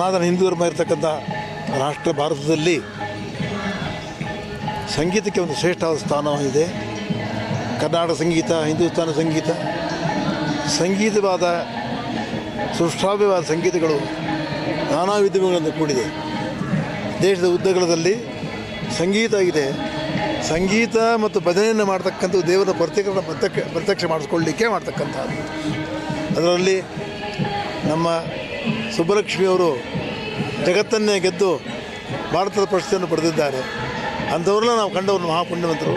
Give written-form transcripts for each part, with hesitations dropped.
ಸನಾತನ ಹಿಂದೂ ಧರ್ಮ ಇರತಕ್ಕಂಥ ರಾಷ್ಟ್ರ ಭಾರತದಲ್ಲಿ ಸಂಗೀತಕ್ಕೆ ಒಂದು ಶ್ರೇಷ್ಠವಾದ ಸ್ಥಾನವಾಗಿದೆ. ಕರ್ನಾಟಕ ಸಂಗೀತ, ಹಿಂದೂಸ್ತಾನ ಸಂಗೀತ, ಸಂಗೀತವಾದ ಸುಶ್ರಾವ್ಯವಾದ ಸಂಗೀತಗಳು ನಾನಾ ವಿಧಗಳನ್ನು ಕೂಡಿದೆ. ದೇಶದ ಉದ್ದಗಲದಲ್ಲಿ ಸಂಗೀತ ಇದೆ. ಸಂಗೀತ ಮತ್ತು ಭಜನೆಯನ್ನು ಮಾಡ್ತಕ್ಕಂಥ ದೇವರ ಪ್ರತ್ಯಕ್ಷ ಮಾಡಿಸ್ಕೊಳ್ಳಿಕ್ಕೆ ಮಾಡ್ತಕ್ಕಂಥದ್ದು. ಅದರಲ್ಲಿ ನಮ್ಮ ಸುಬ್ಬಲಕ್ಷ್ಮಿಯವರು ಜಗತ್ತನ್ನೇ ಗೆದ್ದು ಭಾರತದ ಪ್ರಶಸ್ತಿಯನ್ನು ಪಡೆದಿದ್ದಾರೆ. ಅಂಥವ್ರನ್ನ ನಾವು ಕಂಡವರು ಮಹಾಪುಣ್ಯವಂತರು.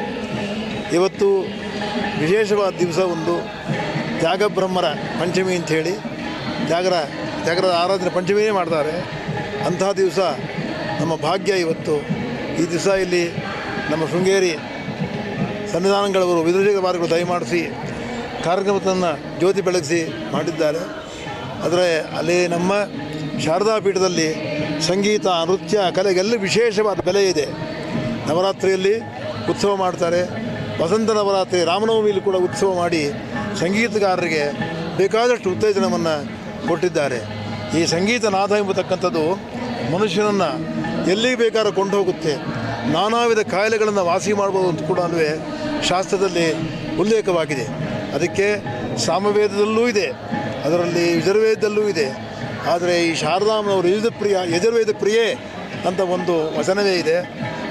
ಇವತ್ತು ವಿಶೇಷವಾದ ದಿವಸ ಒಂದು ತ್ಯಾಗಬ್ರಹ್ಮರ ಪಂಚಮಿ ಅಂಥೇಳಿ ತ್ಯಾಗರ ಆರಾಧನೆ ಪಂಚಮಿಯೇ ಮಾಡ್ತಾರೆ. ಅಂತಹ ದಿವಸ ನಮ್ಮ ಭಾಗ್ಯ ಇವತ್ತು. ಈ ದಿವಸ ಇಲ್ಲಿ ನಮ್ಮ ಶೃಂಗೇರಿ ಸನ್ನಿಧಾನಗಳವರು ವಿದುಷಕವಾರಿಗಳು ದಯಮಾಡಿಸಿ ಕಾರ್ಯಕ್ರಮವನ್ನು ಜ್ಯೋತಿ ಬೆಳಗಿಸಿ ಮಾಡಿದ್ದಾರೆ. ಆದರೆ ಅಲ್ಲಿ ನಮ್ಮ ಶಾರದಾ ಪೀಠದಲ್ಲಿ ಸಂಗೀತ, ನೃತ್ಯ, ಕಲೆಗೆಲ್ಲ ವಿಶೇಷವಾದ ಬೆಲೆ ಇದೆ. ನವರಾತ್ರಿಯಲ್ಲಿ ಉತ್ಸವ ಮಾಡ್ತಾರೆ. ವಸಂತ ನವರಾತ್ರಿ, ರಾಮನವಮಿಯಲ್ಲಿ ಕೂಡ ಉತ್ಸವ ಮಾಡಿ ಸಂಗೀತಗಾರರಿಗೆ ಬೇಕಾದಷ್ಟು ಉತ್ತೇಜನವನ್ನು ಕೊಟ್ಟಿದ್ದಾರೆ. ಈ ಸಂಗೀತ ನಾದ ಎಂಬತಕ್ಕಂಥದ್ದು ಮನುಷ್ಯನನ್ನು ಎಲ್ಲಿಗೆ ಬೇಕಾದ್ರೂ ಕೊಂಡು ಹೋಗುತ್ತೆ. ನಾನಾ ವಿಧ ಕಾಯಿಲೆಗಳನ್ನು ವಾಸಿ ಮಾಡ್ಬೋದು ಅಂತ ಕೂಡ ಶಾಸ್ತ್ರದಲ್ಲಿ ಉಲ್ಲೇಖವಾಗಿದೆ. ಅದಕ್ಕೆ ಸಾಮವೇದದಲ್ಲೂ ಇದೆ, ಅದರಲ್ಲಿ ಯಜುರ್ವೇದದಲ್ಲೂ ಇದೆ. ಆದರೆ ಈ ಶಾರದಾಂಬನವರು ಯಜುರ್ವೇದ ಪ್ರಿಯೆ ಅಂತ ಒಂದು ವಚನವೇ ಇದೆ.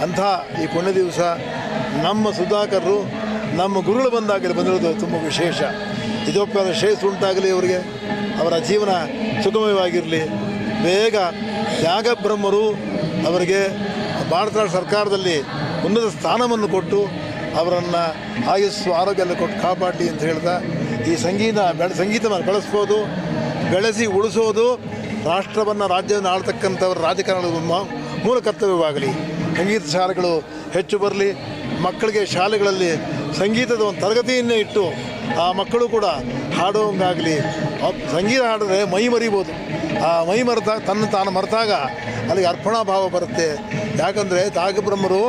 ಅಂಥ ಈ ಪುಣ್ಯ ದಿವಸ ನಮ್ಮ ಸುಧಾಕರರು ನಮ್ಮ ಗುರುಗಳು ಬಂದಿರೋದು ತುಂಬ ವಿಶೇಷ. ಇದೊಪ್ಪ ಶ್ರೇಷ್ಠ ಉಂಟಾಗಲಿ, ಅವರಿಗೆ ಅವರ ಜೀವನ ಸುಗಮವಾಗಿರಲಿ. ಬೇಗ ತ್ಯಾಗಬ್ರಹ್ಮರು ಅವರಿಗೆ ಭಾರತ ಸರ್ಕಾರದಲ್ಲಿ ಉನ್ನತ ಸ್ಥಾನವನ್ನು ಕೊಟ್ಟು ಅವರನ್ನು ಆಯುಸ್ಸು ಆರೋಗ್ಯ ಎಲ್ಲ ಕೊಟ್ಟು ಕಾಪಾಡಿ ಅಂತ ಹೇಳ್ತಾ, ಈ ಸಂಗೀತವನ್ನು ಬೆಳೆಸ್ಬೋದು, ಬೆಳೆಸಿ ಉಳಿಸೋದು ರಾಷ್ಟ್ರವನ್ನು, ರಾಜ್ಯವನ್ನು ಆಳ್ತಕ್ಕಂಥವ್ರ ರಾಜಕಾರಣದ ಮೂಲ ಕರ್ತವ್ಯವಾಗಲಿ. ಸಂಗೀತ ಶಾಲೆಗಳು ಹೆಚ್ಚು ಬರಲಿ. ಮಕ್ಕಳಿಗೆ ಶಾಲೆಗಳಲ್ಲಿ ಸಂಗೀತದ ಒಂದು ತರಗತಿಯನ್ನೇ ಇಟ್ಟು ಆ ಮಕ್ಕಳು ಕೂಡ ಹಾಡೋಂಗಾಗಲಿ. ಸಂಗೀತ ಹಾಡಿದ್ರೆ ಮೈ ಮರಿಬೋದು. ಆ ಮೈ ತಾನು ಮರೆತಾಗ ಅಲ್ಲಿಗೆ ಅರ್ಪಣಾ ಭಾವ ಬರುತ್ತೆ. ಯಾಕಂದರೆ ತ್ಯಾಗಬ್ರಹ್ಮರು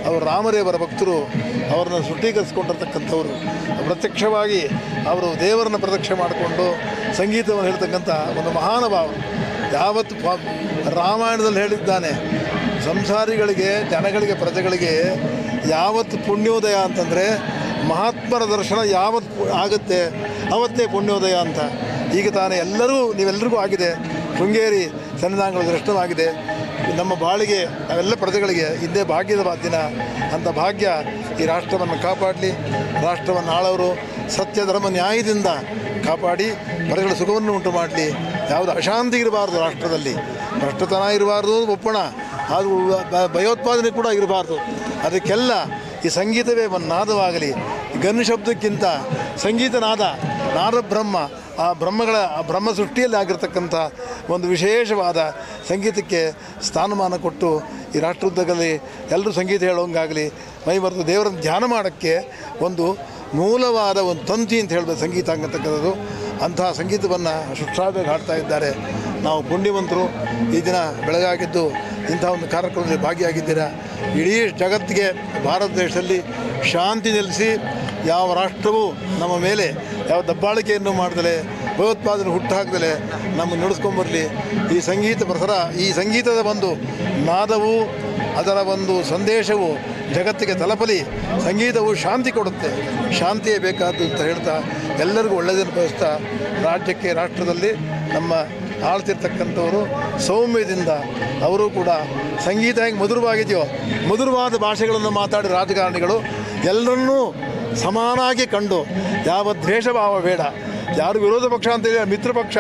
ಅವರು ರಾಮದೇವರ ಭಕ್ತರು, ಅವರನ್ನು ಶುದ್ಧೀಕರಿಸ್ಕೊಂಡಿರ್ತಕ್ಕಂಥವ್ರು. ಪ್ರತ್ಯಕ್ಷವಾಗಿ ಅವರು ದೇವರನ್ನು ಪ್ರತ್ಯಕ್ಷ ಮಾಡಿಕೊಂಡು ಸಂಗೀತವನ್ನು ಹೇಳ್ತಕ್ಕಂಥ ಒಂದು ಮಹಾನುಭಾವ. ಯಾವತ್ತು ರಾಮಾಯಣದಲ್ಲಿ ಹೇಳಿದ್ದಾನೆ, ಸಂಸಾರಿಗಳಿಗೆ, ಜನಗಳಿಗೆ, ಪ್ರಜೆಗಳಿಗೆ ಯಾವತ್ತು ಪುಣ್ಯೋದಯ ಅಂತಂದರೆ ಮಹಾತ್ಮರ ದರ್ಶನ ಯಾವತ್ತು ಆಗುತ್ತೆ ಅವತ್ತೇ ಪುಣ್ಯೋದಯ ಅಂತ. ಈಗ ತಾನೇ ನೀವೆಲ್ಲರಿಗೂ ಆಗಿದೆ. ಶೃಂಗೇರಿ ಸನ್ನಿಧಾನಗಳ ದರ್ಶನವಾಗಿದೆ. ನಮ್ಮ ಬಾಳಿಗೆ, ನಾವೆಲ್ಲ ಪ್ರಜೆಗಳಿಗೆ ಹಿಂದೆ ಭಾಗ್ಯದ ದಿನ. ಅಂಥ ಭಾಗ್ಯ ಈ ರಾಷ್ಟ್ರವನ್ನು ಕಾಪಾಡಲಿ. ರಾಷ್ಟ್ರವನ್ನು ಆಳವರು ಸತ್ಯ ಧರ್ಮ ನ್ಯಾಯದಿಂದ ಕಾಪಾಡಿ ಪ್ರಜೆಗಳ ಸುಖವನ್ನು ಉಂಟು ಮಾಡಲಿ. ಯಾವುದು ಅಶಾಂತಿ ಇರಬಾರ್ದು ರಾಷ್ಟ್ರದಲ್ಲಿ, ಭ್ರಷ್ಟತನ ಇರಬಾರ್ದು, ಒಪ್ಪಣ, ಅದು ಭಯೋತ್ಪಾದನೆ ಕೂಡ ಇರಬಾರ್ದು. ಅದಕ್ಕೆಲ್ಲ ಈ ಸಂಗೀತವೇ ಒಂದು ನಾದವಾಗಲಿ. ಗನ್ ಶಬ್ದಕ್ಕಿಂತ ಸಂಗೀತ ನಾದ ಬ್ರಹ್ಮ, ಆ ಬ್ರಹ್ಮ ಸೃಷ್ಟಿಯಲ್ಲಿ ಆಗಿರ್ತಕ್ಕಂಥ ಒಂದು ವಿಶೇಷವಾದ ಸಂಗೀತಕ್ಕೆ ಸ್ಥಾನಮಾನ ಕೊಟ್ಟು ಈ ರಾಷ್ಟ್ರೋದ್ಯೋಗದಲ್ಲಿ ಎಲ್ಲರೂ ಸಂಗೀತ ಹೇಳೋಂಗಾಗಲಿ. ಮೈಮರೆತು ದೇವರನ್ನು ಧ್ಯಾನ ಮಾಡೋಕ್ಕೆ ಒಂದು ಮೂಲವಾದ ಒಂದು ತಂತಿ ಅಂತ ಹೇಳ್ಬೋದು ಸಂಗೀತ ಅಂತಕ್ಕಂಥದ್ದು. ಅಂತಹ ಸಂಗೀತವನ್ನು ಸುಶ್ರಾವ್ಯವಾಗಿ ಹಾಡ್ತಾ ಇದ್ದಾರೆ. ನಾವು ಪುಣ್ಯವಂತರು. ಈ ದಿನ ಬೆಳಗಾಗಿದ್ದು ಇಂಥ ಒಂದು ಕಾರ್ಯಕ್ರಮದಲ್ಲಿ ಭಾಗಿಯಾಗಿದ್ದೀರಾ. ಇಡೀ ಜಗತ್ತಿಗೆ ಭಾರತ ದೇಶದಲ್ಲಿ ಶಾಂತಿ ನೆಲೆಸಿ, ಯಾವ ರಾಷ್ಟ್ರವೂ ನಮ್ಮ ಮೇಲೆ ಯಾವ ದಬ್ಬಾಳಿಕೆಯನ್ನು ಮಾಡ್ದಲೆ, ಭಯೋತ್ಪಾದನೆ ಹುಟ್ಟುಹಾಕ್ದಲೆ ನಮ್ಮನ್ನು ನಡೆಸ್ಕೊಂಬರಲಿ. ಈ ಸಂಗೀತ ಪ್ರಸರ, ಈ ಸಂಗೀತದ ಒಂದು ನಾದವು, ಅದರ ಒಂದು ಸಂದೇಶವು ಜಗತ್ತಿಗೆ ತಲುಪಲಿ. ಸಂಗೀತವು ಶಾಂತಿ ಕೊಡುತ್ತೆ, ಶಾಂತಿಯೇ ಬೇಕಾದ್ದು ಅಂತ ಹೇಳ್ತಾ ಎಲ್ಲರಿಗೂ ಒಳ್ಳೆಯದನ್ನು ಬಯಸ್ತಾ, ರಾಜ್ಯಕ್ಕೆ, ರಾಷ್ಟ್ರದಲ್ಲಿ ನಮ್ಮ ಆಳ್ತಿರ್ತಕ್ಕಂಥವರು ಸೌಮ್ಯದಿಂದ ಅವರು ಕೂಡ ಸಂಗೀತ ಹೆಂಗೆ ಮಧುರವಾಗಿದೆಯೋ, ಮಧುರವಾದ ಭಾಷೆಗಳನ್ನು ಮಾತಾಡಿ ರಾಜಕಾರಣಿಗಳು ಎಲ್ಲರನ್ನೂ ಸಮಾನಾಗಿ ಕಂಡು ಯಾವ ದ್ವೇಷ ಭಾವ ಬೇಡ. ಯಾರು ವಿರೋಧ ಪಕ್ಷ ಅಂತೇಳಿ ಮಿತ್ರ ಪಕ್ಷ,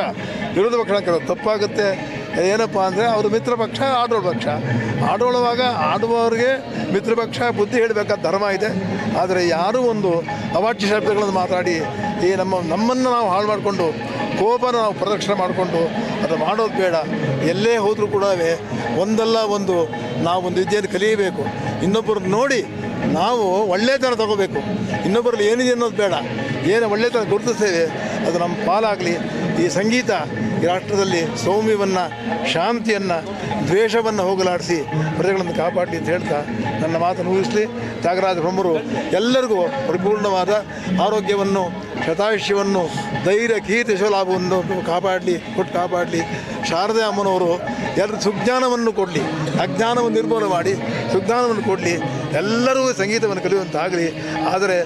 ವಿರೋಧ ಪಕ್ಷ ಅಂತ ತಪ್ಪಾಗುತ್ತೆ. ಏನಪ್ಪ ಅಂದರೆ ಅವರು ಮಿತ್ರ ಪಕ್ಷ, ಆಡೋಳ ಪಕ್ಷ. ಆಡೋಳುವಾಗ ಆಡುವವರಿಗೆ ಮಿತ್ರಪಕ್ಷ ಬುದ್ಧಿ ಹೇಳಬೇಕಾದ ಧರ್ಮ ಇದೆ. ಆದರೆ ಯಾರೂ ಒಂದು ಅವಾಚ್ಯ ಶಬ್ದಗಳನ್ನು ಮಾತಾಡಿ ಈ ನಮ್ಮನ್ನು ನಾವು ಹಾಳು ಮಾಡಿಕೊಂಡು, ಕೋಪನ ನಾವು ಪ್ರದಕ್ಷಿಣೆ ಮಾಡಿಕೊಂಡು ಅದು ಮಾಡೋದು ಬೇಡ. ಎಲ್ಲೇ ಹೋದರೂ ಕೂಡ ಒಂದಲ್ಲ ಒಂದು ನಾವು ಒಂದು ವಿದ್ಯೆಯನ್ನು ಕಲಿಯಬೇಕು. ಇನ್ನೊಬ್ಬರನ್ನ ನೋಡಿ ನಾವು ಒಳ್ಳೆಯತನ ತಗೋಬೇಕು. ಇನ್ನೊಬ್ಬರಲ್ಲಿ ಏನಿದೆ ಅನ್ನೋದು ಬೇಡ. ಏನು ಒಳ್ಳೆಯತನ ಗುರುತಿಸ್ತೇವೆ ಅದು ನಮ್ಮ ಪಾಲಾಗಲಿ. ಈ ಸಂಗೀತ ಈ ರಾಷ್ಟ್ರದಲ್ಲಿ ಸೌಮ್ಯವನ್ನು, ಶಾಂತಿಯನ್ನು, ದ್ವೇಷವನ್ನು ಹೋಗಲಾಡಿಸಿ ಪ್ರಜೆಗಳನ್ನು ಕಾಪಾಡಲಿ ಅಂತ ಹೇಳ್ತಾ ನನ್ನ ಮಾತನ್ನು ಮುಗಿಸಲಿ. ತ್ಯಾಗರಾಜ ಬ್ರಹ್ಮರು ಎಲ್ಲರಿಗೂ ಪರಿಪೂರ್ಣವಾದ ಆರೋಗ್ಯವನ್ನು, ಶತಾಯುಷ್ಯವನ್ನು ಧೈರ್ಯ ಕೀರ್ತಿ ಯಶೋಲಾಭವನ್ನು ಕಾಪಾಡಲಿ. ಶಾರದೆ ಅಮ್ಮನವರು ಎಲ್ಲರೂ ಸುಜ್ಞಾನವನ್ನು ಕೊಡಲಿ, ಅಜ್ಞಾನವನ್ನು ನಿರ್ಮೂಲ ಮಾಡಿ ಸುಜ್ಞಾನವನ್ನು ಕೊಡಲಿ, ಎಲ್ಲರೂ ಸಂಗೀತವನ್ನು ಕಲಿಯುವಂತಾಗಲಿ. ಆದರೆ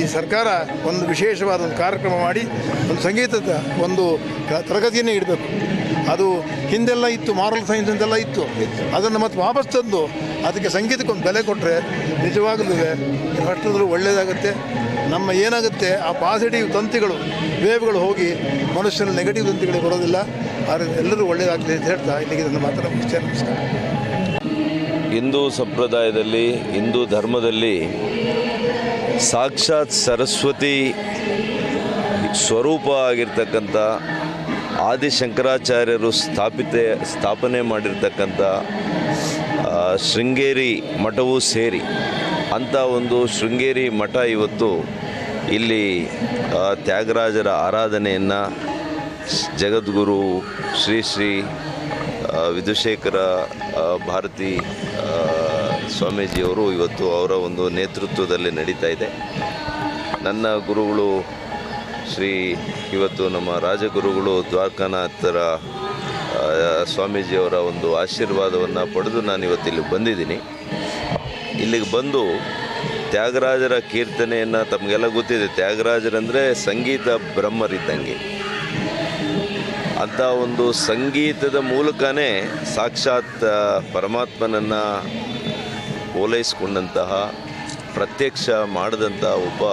ಈ ಸರ್ಕಾರ ಒಂದು ವಿಶೇಷವಾದ ಒಂದು ಕಾರ್ಯಕ್ರಮ ಮಾಡಿ ಒಂದು ಸಂಗೀತದ ಒಂದು ತರಗತಿಯನ್ನೇ ಇಡಬೇಕು. ಅದು ಹಿಂದೆಲ್ಲ ಇತ್ತು, ಮಾರಲ್ ಸೈನ್ಸ್ ಅಂತೆಲ್ಲ ಇತ್ತು. ಅದನ್ನು ಮತ್ತೆ ವಾಪಸ್ ತಂದು ಅದಕ್ಕೆ ಸಂಗೀತಕ್ಕೊಂದು ಬೆಲೆ ಕೊಟ್ಟರೆ ನಿಜವಾಗಲೂ ಅಷ್ಟರಲ್ಲೂ ಒಳ್ಳೆಯದಾಗುತ್ತೆ. ನಮ್ಮ ಏನಾಗುತ್ತೆ, ಆ ಪಾಸಿಟಿವ್ ತಂತಿಗಳು ವೇವ್ಗಳು ಹೋಗಿ ಮನುಷ್ಯನ ನೆಗೆಟಿವ್ ತಂತಿಗಳು ಬರೋದಿಲ್ಲ. ಆದರೆ ಎಲ್ಲರೂ ಒಳ್ಳೆಯದಾಗಲಿ ಅಂತ ಹೇಳ್ತಾ ಇಲ್ಲಿಗೆ ನನ್ನ ಮಾತನ್ನು ಮುಗಿಸ್ತೇನೆ. ನಮಸ್ಕಾರ. ಹಿಂದೂ ಸಂಪ್ರದಾಯದಲ್ಲಿ, ಹಿಂದೂ ಧರ್ಮದಲ್ಲಿ ಸಾಕ್ಷಾತ್ ಸರಸ್ವತಿ ಸ್ವರೂಪ ಆಗಿರ್ತಕ್ಕಂಥ ಆದಿಶಂಕರಾಚಾರ್ಯರು ಸ್ಥಾಪನೆ ಮಾಡಿರ್ತಕ್ಕಂಥ ಶೃಂಗೇರಿ ಮಠವೂ ಸೇರಿ ಅಂಥ ಒಂದು ಶೃಂಗೇರಿ ಮಠ ಇವತ್ತು ಇಲ್ಲಿ ತ್ಯಾಗರಾಜರ ಆರಾಧನೆಯನ್ನು ಜಗದ್ಗುರು ಶ್ರೀ ಶ್ರೀ ವಿಧುಶೇಖರ ಭಾರತಿ ಸ್ವಾಮೀಜಿಯವರು ಇವತ್ತು ಅವರ ಒಂದು ನೇತೃತ್ವದಲ್ಲಿ ನಡೀತಾ ಇದೆ. ನನ್ನ ಗುರುಗಳು ಇವತ್ತು ನಮ್ಮ ರಾಜಗುರುಗಳು ದ್ವಾರಕಾನಾಥರ ಸ್ವಾಮೀಜಿಯವರ ಒಂದು ಆಶೀರ್ವಾದವನ್ನು ಪಡೆದು ನಾನು ಇವತ್ತಿಲ್ಲಿ ಬಂದಿದ್ದೀನಿ. ಇಲ್ಲಿಗೆ ಬಂದು ತ್ಯಾಗರಾಜರ ಕೀರ್ತನೆಯನ್ನು, ತಮಗೆಲ್ಲ ಗೊತ್ತಿದೆ, ತ್ಯಾಗರಾಜರಂದರೆ ಸಂಗೀತ ಬ್ರಹ್ಮರಿದ್ದಂಗೆ. ಅಂಥ ಒಂದು ಸಂಗೀತದ ಮೂಲಕನೇ ಸಾಕ್ಷಾತ್ ಪರಮಾತ್ಮನನ್ನು ಓಲೈಸ್ಕೊಂಡಂತಹ, ಪ್ರತ್ಯಕ್ಷ ಮಾಡಿದಂಥ ಒಬ್ಬ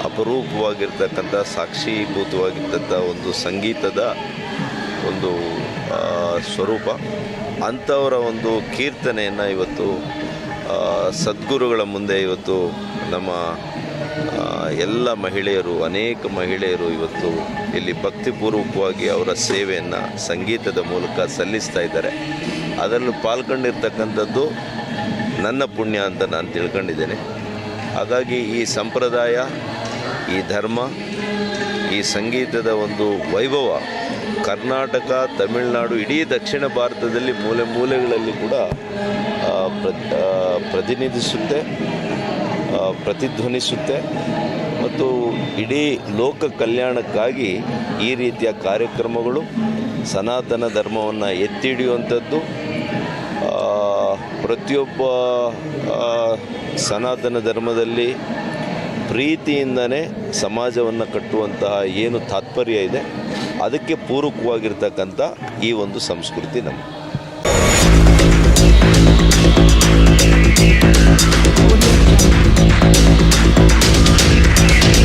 ಅಪರೂಪವಾಗಿರ್ತಕ್ಕಂಥ, ಸಾಕ್ಷೀಭೂತವಾಗಿರ್ತಕ್ಕಂಥ ಒಂದು ಸಂಗೀತದ ಒಂದು ಸ್ವರೂಪ. ಅಂಥವರ ಒಂದು ಕೀರ್ತನೆಯನ್ನು ಇವತ್ತು ಸದ್ಗುರುಗಳ ಮುಂದೆ ಇವತ್ತು ನಮ್ಮ ಎಲ್ಲ ಮಹಿಳೆಯರು, ಅನೇಕ ಮಹಿಳೆಯರು ಇವತ್ತು ಇಲ್ಲಿ ಭಕ್ತಿಪೂರ್ವಕವಾಗಿ ಅವರ ಸೇವೆಯನ್ನು ಸಂಗೀತದ ಮೂಲಕ ಸಲ್ಲಿಸ್ತಾ ಇದ್ದಾರೆ. ಅದನ್ನು ಪಾಲ್ಗೊಂಡಿರ್ತಕ್ಕಂಥದ್ದು ನನ್ನ ಪುಣ್ಯ ಅಂತ ನಾನು ತಿಳ್ಕೊಂಡಿದ್ದೇನೆ. ಹಾಗಾಗಿ ಈ ಸಂಪ್ರದಾಯ, ಈ ಧರ್ಮ, ಈ ಸಂಗೀತದ ಒಂದು ವೈಭವ ಕರ್ನಾಟಕ, ತಮಿಳುನಾಡು, ಇಡೀ ದಕ್ಷಿಣ ಭಾರತದಲ್ಲಿ ಮೂಲೆ ಮೂಲೆಗಳಲ್ಲಿ ಕೂಡ ಪ್ರತಿನಿಧಿಸುತ್ತೆ, ಪ್ರತಿಧ್ವನಿಸುತ್ತೆ. ಮತ್ತು ಇಡೀ ಲೋಕ ಕಲ್ಯಾಣಕ್ಕಾಗಿ ಈ ರೀತಿಯ ಕಾರ್ಯಕ್ರಮಗಳು ಸನಾತನ ಧರ್ಮವನ್ನು ಎತ್ತಿ ಹಿಡಿಯುವಂಥದ್ದು. ಪ್ರತಿಯೊಬ್ಬ ಸನಾತನ ಧರ್ಮದಲ್ಲಿ ಪ್ರೀತಿಯಿಂದನೇ ಸಮಾಜವನ್ನು ಕಟ್ಟುವಂತಹ ಏನು ತಾತ್ಪರ್ಯ ಇದೆ, ಅದಕ್ಕೆ ಪೂರಕವಾಗಿರ್ತಕ್ಕಂಥ ಈ ಒಂದು ಸಂಸ್ಕೃತಿ ನಮ್ಮ